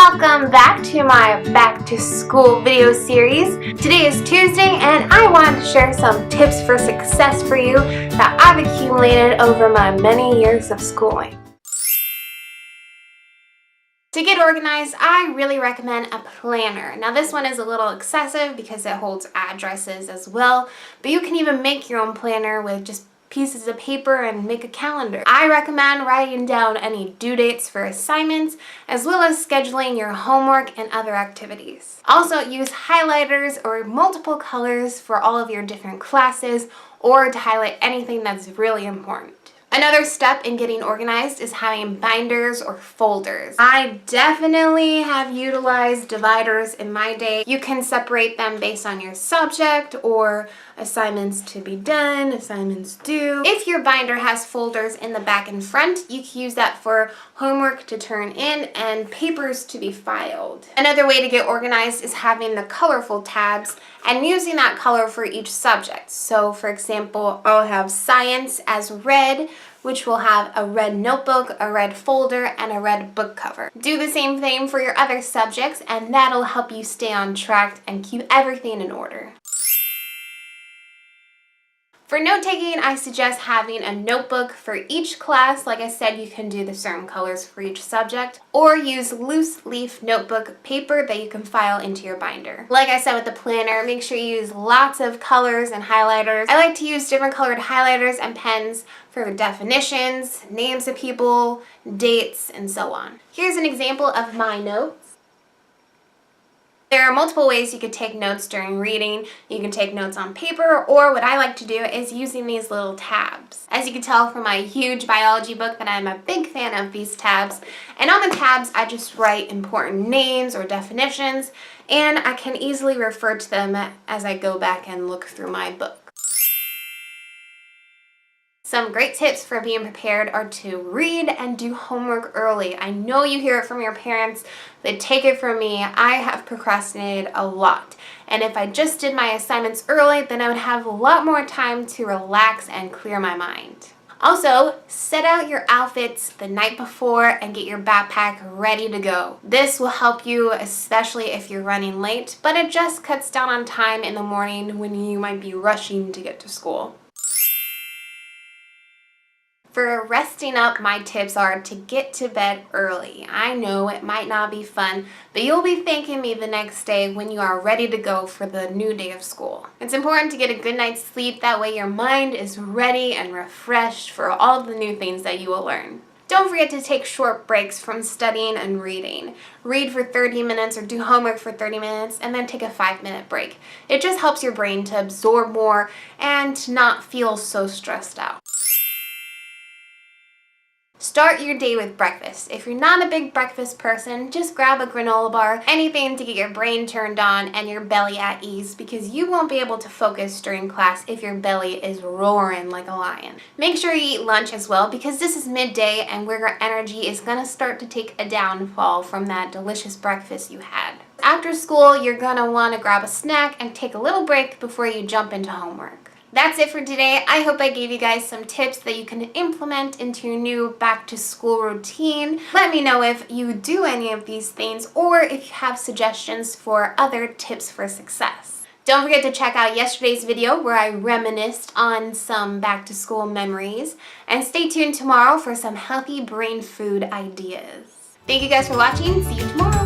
Welcome back to my back to school video series. Today is Tuesday and I wanted to share some tips for success for you that I've accumulated over my many years of schooling. To get organized, I really recommend a planner. Now this one is a little excessive because it holds addresses as well, but you can even make your own planner with just pieces of paper and make a calendar. I recommend writing down any due dates for assignments as well as scheduling your homework and other activities. Also use highlighters or multiple colors for all of your different classes or to highlight anything that's really important. Another step in getting organized is having binders or folders. I definitely have utilized dividers in my day. You can separate them based on your subject or assignments to be done, assignments due. If your binder has folders in the back and front, you can use that for homework to turn in and papers to be filed. Another way to get organized is having the colorful tabs and using that color for each subject. So for example, I'll have science as red, which will have a red notebook, a red folder, and a red book cover. Do the same thing for your other subjects and that'll help you stay on track and keep everything in order. For note-taking, I suggest having a notebook for each class. Like I said, you can do the certain colors for each subject, or use loose leaf notebook paper that you can file into your binder. Like I said with the planner, make sure you use lots of colors and highlighters. I like to use different colored highlighters and pens for definitions, names of people, dates, and so on. Here's an example of my notes. There are multiple ways you could take notes during reading. You can take notes on paper, or what I like to do is using these little tabs. As you can tell from my huge biology book that I'm a big fan of these tabs. And on the tabs, I just write important names or definitions, and I can easily refer to them as I go back and look through my book. Some great tips for being prepared are to read and do homework early. I know you hear it from your parents, but take it from me, I have procrastinated a lot. And if I just did my assignments early, then I would have a lot more time to relax and clear my mind. Also, set out your outfits the night before and get your backpack ready to go. This will help you, especially if you're running late, but it just cuts down on time in the morning when you might be rushing to get to school. For resting up, my tips are to get to bed early. I know it might not be fun, but you'll be thanking me the next day when you are ready to go for the new day of school. It's important to get a good night's sleep, that way your mind is ready and refreshed for all of the new things that you will learn. Don't forget to take short breaks from studying and reading. Read for 30 minutes or do homework for 30 minutes and then take a 5-minute break. It just helps your brain to absorb more and not feel so stressed out. Start your day with breakfast. If you're not a big breakfast person, just grab a granola bar, anything to get your brain turned on and your belly at ease, because you won't be able to focus during class if your belly is roaring like a lion. Make sure you eat lunch as well, because this is midday and where your energy is going to start to take a downfall from that delicious breakfast you had. After school, you're going to want to grab a snack and take a little break before you jump into homework. That's it for today. I hope I gave you guys some tips that you can implement into your new back to school routine. Let me know if you do any of these things or if you have suggestions for other tips for success. Don't forget to check out yesterday's video where I reminisced on some back to school memories. And stay tuned tomorrow for some healthy brain food ideas. Thank you guys for watching. See you tomorrow.